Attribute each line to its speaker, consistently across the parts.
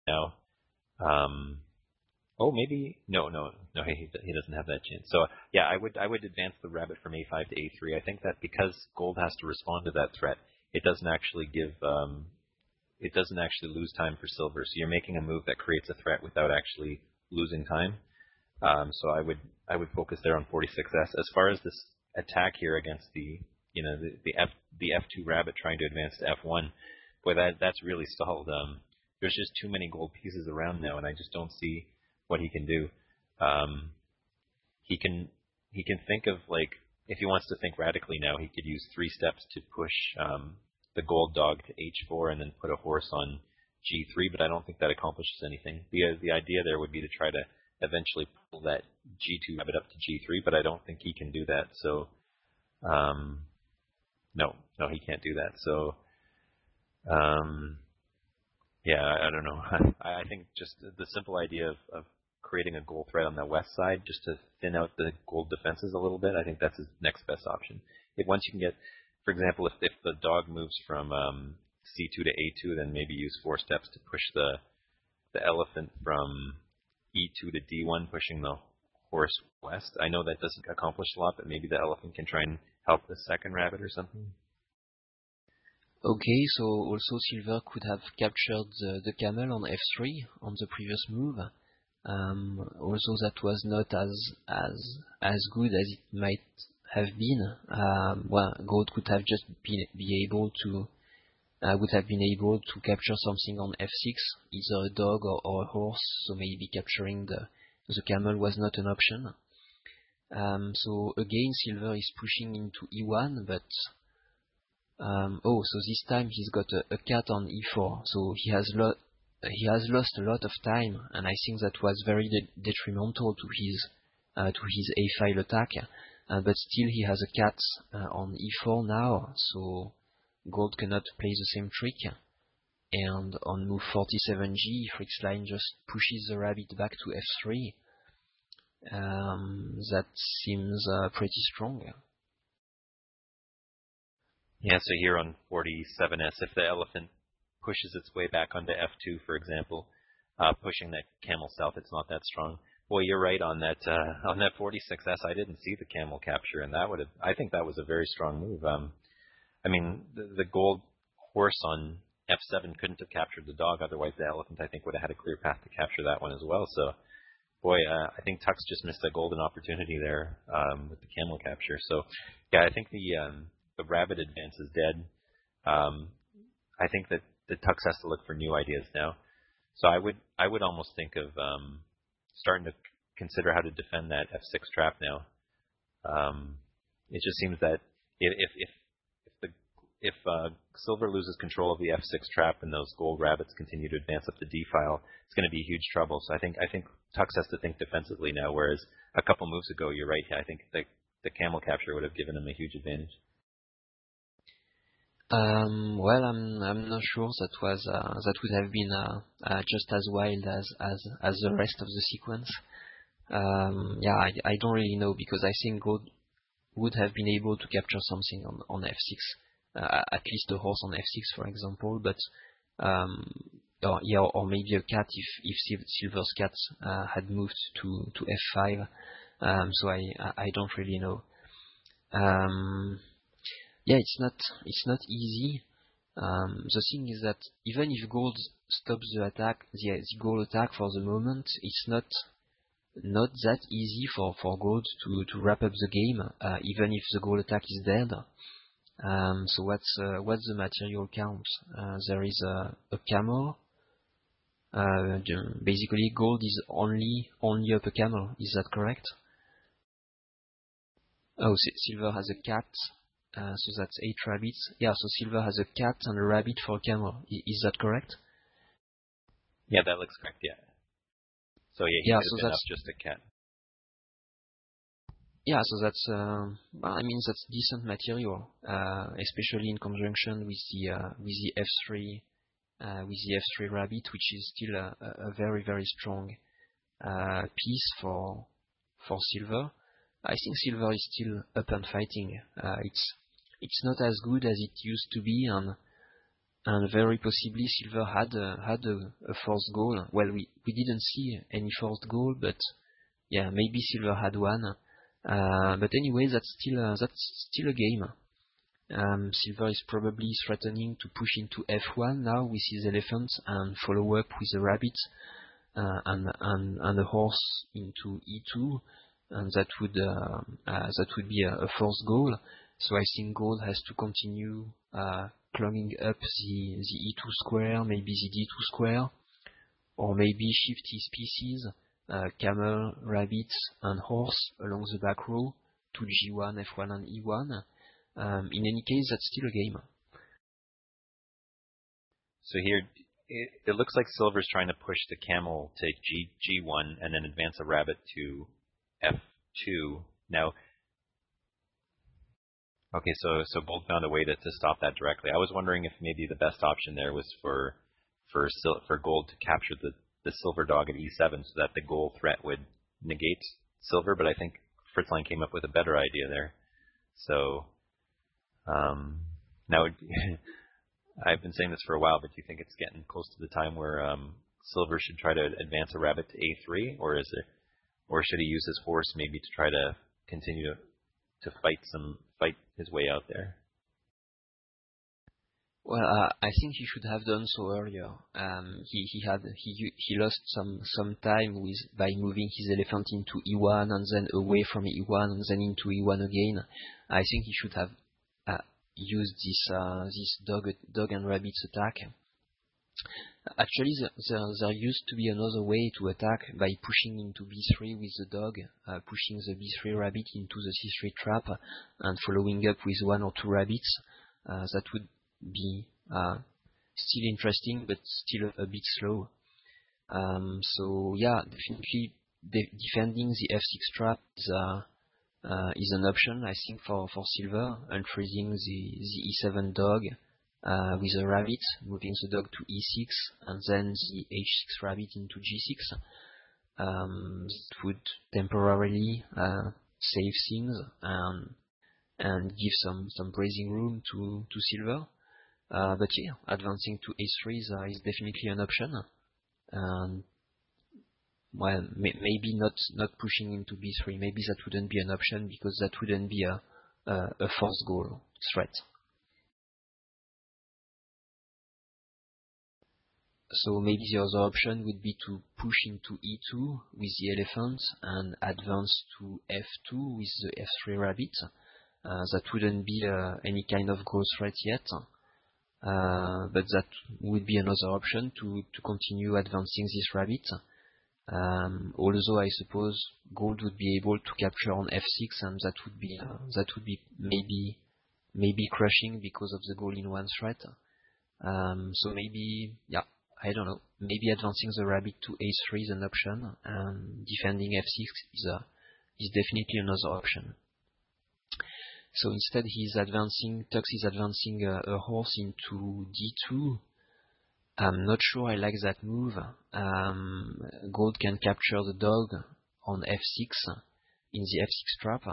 Speaker 1: now. Oh, maybe no. He doesn't have that chance. So yeah, I would advance the rabbit from a5 to a3. I think that because gold has to respond to that threat, it doesn't actually lose time for silver. So you're making a move that creates a threat without actually losing time. So I would focus there on 46s. As far as this attack here against the f2 rabbit trying to advance to f1, boy, that's really stalled. There's just too many gold pieces around now, and I just don't see what he can do. He can think of, like, if he wants to think radically now, he could use 3 steps to push the gold dog to h4 and then put a horse on g3, but I don't think that accomplishes anything. The idea there would be to try to eventually pull that g2 rabbit up to g3, but I don't think he can do that. So no, he can't do that. So yeah, I don't know. I think just the simple idea of creating a gold threat on the west side just to thin out the gold defenses a little bit, I think that's his next best option. Once you can get, for example, if the dog moves from c2 to a2, then maybe use 4 steps to push the elephant from e2 to d1, pushing the horse west. I know that doesn't accomplish a lot, but maybe the elephant can try and help the second rabbit or something.
Speaker 2: Okay, so also silver could have captured the camel on f3 on the previous move. Also, that was not as good as it might have been. Well, gold could have just been able to capture something on f6, either a dog or a horse. So maybe capturing the camel was not an option. So again, silver is pushing into e1, but so this time he's got a cat on e4. So he has lost a lot of time, and I think that was very detrimental to his a file attack. But still, he has a cat on e4 now, so gold cannot play the same trick. And on move 47g, Fritzlein just pushes the rabbit back to f3. That seems pretty strong.
Speaker 1: Yeah, so here on 47s, if the elephant pushes its way back onto f2, for example, pushing that camel south, it's not that strong. Boy, you're right on that 46s. I didn't see the camel capture, and I think that was a very strong move. I mean, the gold horse on f7 couldn't have captured the dog. Otherwise, the elephant, I think, would have had a clear path to capture that one as well. So, boy, I think Tuks just missed a golden opportunity there with the camel capture. So, yeah, I think the rabbit advance is dead. I think that the Tuks has to look for new ideas now. So I would almost think of starting to consider how to defend that f6 trap now. It just seems that if silver loses control of the f6 trap and those gold rabbits continue to advance up the d file, it's going to be huge trouble. So I think Tuks has to think defensively now. Whereas a couple moves ago, you're right. I think the camel capture would have given him a huge advantage.
Speaker 2: Well, I'm not sure that would have been just as wild as the rest of the sequence. Yeah, I don't really know, because I think gold would have been able to capture something on f6, at least a horse on f6, for example. But or maybe a cat if silver's cat had moved to f5. So I don't really know. Yeah, it's not easy. The thing is that even if gold stops the gold attack for the moment, it's not that easy for gold to wrap up the game, even if the gold attack is dead. So what's the material count? There is a camel. Basically, gold is only up a camel. Is that correct? Oh, silver has a cat. So that's 8 rabbits. Yeah, so silver has a cat and a rabbit for a camel. Is that correct?
Speaker 1: Yeah, that looks correct, yeah. So yeah, so that's just a cat.
Speaker 2: Yeah, so that's that's decent material, especially in conjunction with the f3 rabbit, which is still a very, very strong piece for silver. I think silver is still up and fighting. It's not as good as it used to be, and and very possibly silver had a forced goal. Well, we didn't see any forced goal, but yeah, maybe silver had one. But anyway, that's still a game. Silver is probably threatening to push into f1 now with his elephant and follow up with a rabbit and a horse into e2, and that would be a forced goal. So I think gold has to continue climbing up the e2 square, maybe the d2 square, or maybe shift his pieces, camel, rabbit, and horse along the back row to g1, f1, and e1. In any case, that's still a game.
Speaker 1: So here, it looks like silver's trying to push the camel to g1 and then advance a rabbit to f2. Now, okay, so gold found a way to stop that directly. I was wondering if maybe the best option there was for gold to capture the silver dog at e7 so that the goal threat would negate silver, but I think Fritzlein came up with a better idea there. So now I've been saying this for a while, but do you think it's getting close to the time where silver should try to advance a rabbit to a3, or should he use his horse maybe to try to continue to fight his way out there?
Speaker 2: Well, I think he should have done so earlier. He lost some time by moving his elephant into e1 and then away from e1 and then into e1 again. I think he should have used this dog and rabbit attack. Actually, there used to be another way to attack by pushing into b3 with the dog, pushing the b3 rabbit into the c3 trap, and following up with one or two rabbits. That would be still interesting, but still a bit slow. So yeah, definitely defending the f6 trap is an option, I think, for silver, unfreezing the e7 dog with a rabbit, moving the dog to e6, and then the h6 rabbit into g6. It would temporarily save things and give some breathing room to silver. But yeah, advancing to a3 is definitely an option. Well, maybe not pushing into b3. Maybe that wouldn't be an option because that wouldn't be a forced goal threat. So maybe the other option would be to push into e2 with the elephant and advance to f2 with the f3 rabbit. That wouldn't be any kind of goal threat yet. But that would be another option to continue advancing this rabbit. Although I suppose gold would be able to capture on f6, and that would be maybe crushing because of the goal in one threat. So maybe, yeah, I don't know. Maybe advancing the rabbit to a3 is an option, and defending f6 is definitely another option. So instead, Tuks is advancing a horse into d2. I'm not sure I like that move. Gold can capture the dog on f6 in the f6 trap.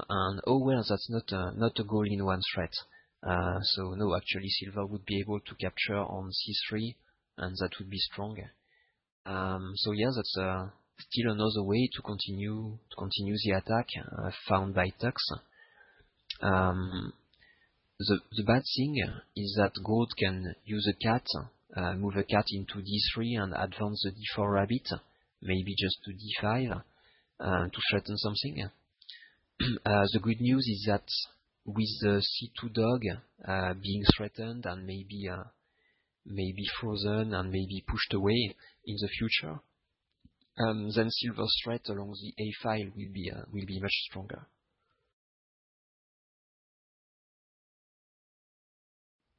Speaker 2: And oh well, that's not a goal in one threat. So no, actually silver would be able to capture on c3, and that would be strong. So yeah, that's still another way to continue the attack found by Tuks. The bad thing is that gold can use a cat, move a cat into d3 and advance the d4 rabbit, maybe just to d5, to threaten something. The good news is that with the c2 dog being threatened and maybe frozen and maybe pushed away in the future, then silver's threat along the a file will be much stronger.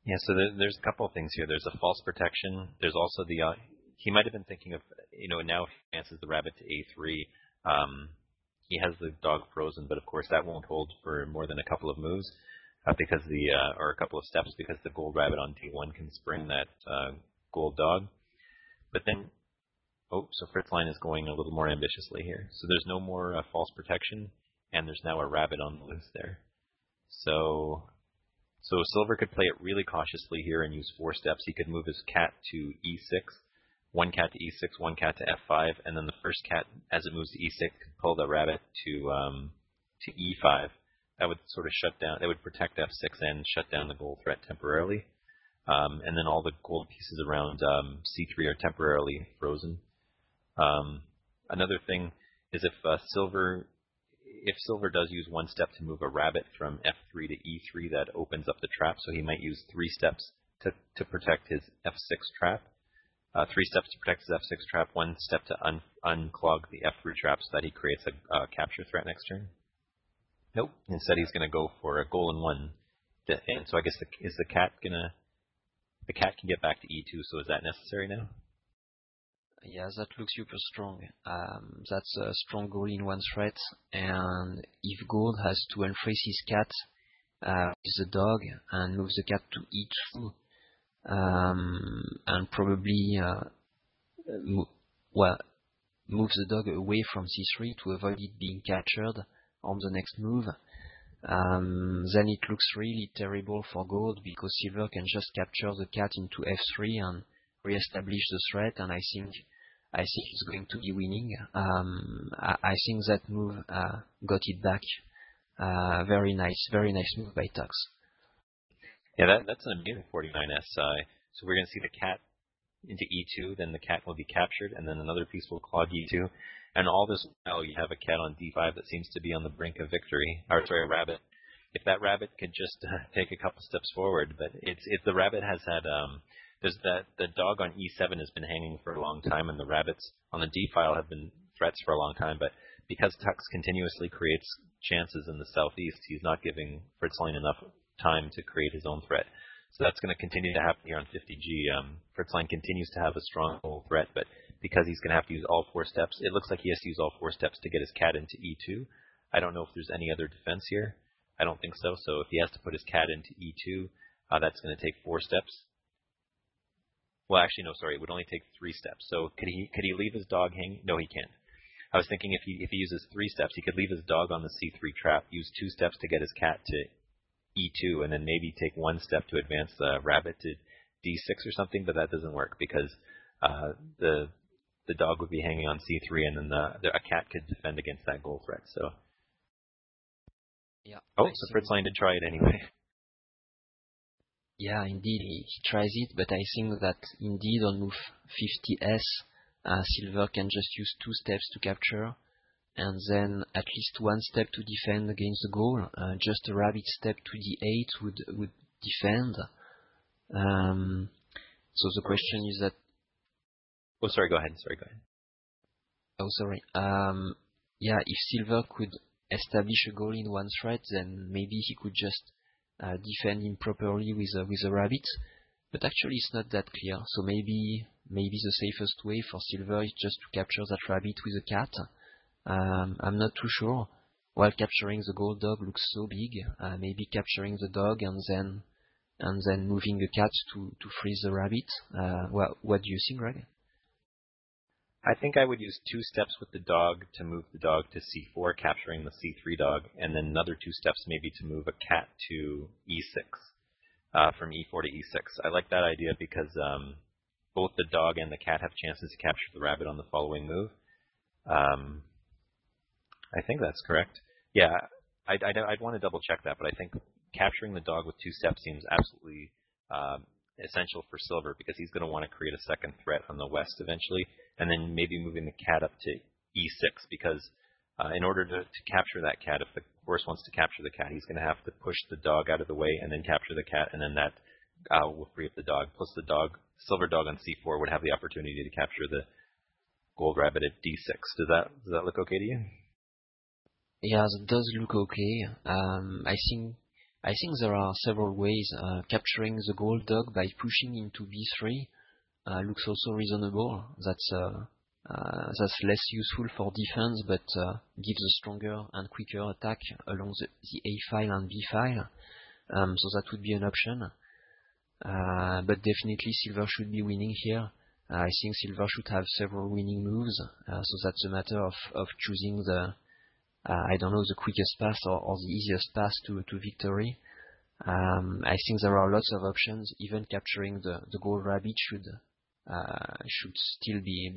Speaker 1: Yeah, so there's a couple of things here. There's a false protection. There's also he might have been thinking of, now if he advances the rabbit to a3, he has the dog frozen, but of course that won't hold for more than a couple of moves, because or a couple of steps, because the gold rabbit on d1 can spring that gold dog. But then, so Fritzlein is going a little more ambitiously here. So there's no more false protection, and there's now a rabbit on the loose there. So So silver could play it really cautiously here and use 4 steps. He could move his cat to e6, one cat to e6, one cat to f5, and then the first cat, as it moves to e6, could pull the rabbit to e5. That would sort of shut down. That would protect f6 and shut down the gold threat temporarily. And then all the gold pieces around c3 are temporarily frozen. Another thing is if silver does use 1 step to move a rabbit from f3 to e3, that opens up the trap. So he might use 3 steps to protect his f6 trap. 3 steps to protect his f6 trap, 1 step to unclog the f3 trap so that he creates a capture threat next turn. Nope. Instead, he's going to go for a goal in 1. And so I guess the cat can get back to e2. So is that necessary now?
Speaker 2: Yeah, that looks super strong. That's a strong goal in 1 threat, and if gold has to unfreeze his cat with the dog and moves the cat to e2, and probably moves the dog away from c3 to avoid it being captured on the next move, then it looks really terrible for gold, because silver can just capture the cat into f3 and re-establish the threat, and I think it's going to be winning. I think that move got it back. Very nice move by Tuks.
Speaker 1: Yeah, that's an amazing 49S. So we're going to see the cat into e2, then the cat will be captured, and then another piece will clog e2. And all this while, you have a cat on d5 that seems to be on the brink of victory. Or sorry, a rabbit. If that rabbit could just take a couple steps forward, but the rabbit has had the dog on e7 has been hanging for a long time, and the rabbits on the d file have been threats for a long time. But because Tuks continuously creates chances in the southeast, he's not giving Fritzlein enough time to create his own threat. So that's going to continue to happen here on 50G. Fritzlein continues to have a strong goal threat, but because he's going to have to use all 4 steps, it looks like he has to use all 4 steps to get his cat into e2. I don't know if there's any other defense here. I don't think so. So if he has to put his cat into e2, that's going to take 4 steps. Well, actually, no, sorry, it would only take 3 steps. So could he leave his dog hanging? No, he can't. I was thinking if he uses 3 steps, he could leave his dog on the c3 trap, use 2 steps to get his cat to e2, and then maybe take 1 step to advance the rabbit to d6 or something, but that doesn't work because the dog would be hanging on c3, and then a cat could defend against that goal threat. So,
Speaker 2: yeah.
Speaker 1: So Fritzlein did try it anyway.
Speaker 2: Yeah, indeed, he tries it, but I think that indeed on move 50S, silver can just use 2 steps to capture, and then at least 1 step to defend against the goal. Just a rabbit step to d8 would defend. So the question is that.
Speaker 1: Oh, sorry. Go ahead.
Speaker 2: Oh, sorry. Yeah, if silver could establish a goal in 1 threat, then maybe he could just defend him properly with a rabbit. But actually, it's not that clear. So maybe the safest way for silver is just to capture that rabbit with a cat. I'm not too sure. While capturing the gold dog looks so big, maybe capturing the dog and then moving the cat to freeze the rabbit. What do you think, Greg?
Speaker 1: I think I would use 2 steps with the dog to move the dog to c4, capturing the c3 dog, and then another 2 steps maybe to move a cat to e6, from e4 to e6. I like that idea because both the dog and the cat have chances to capture the rabbit on the following move. I think that's correct. Yeah, I'd want to double check that, but I think capturing the dog with 2 steps seems absolutely essential for silver, because he's going to want to create a second threat on the west eventually, and then maybe moving the cat up to e6, because in order to capture that cat, if the horse wants to capture the cat, he's going to have to push the dog out of the way and then capture the cat, and then that will free up the dog. Plus the silver dog on c4 would have the opportunity to capture the gold rabbit at d6. Does that look okay to you?
Speaker 2: Yeah, that does look okay. I think there are several ways. Capturing the gold dog by pushing into b3 looks also reasonable. That's less useful for defense, but gives a stronger and quicker attack along the a file and b file. So that would be an option. But definitely silver should be winning here. I think silver should have several winning moves. So that's a matter of choosing the the quickest path or the easiest path to victory. I think there are lots of options. Even capturing the gold rabbit should still be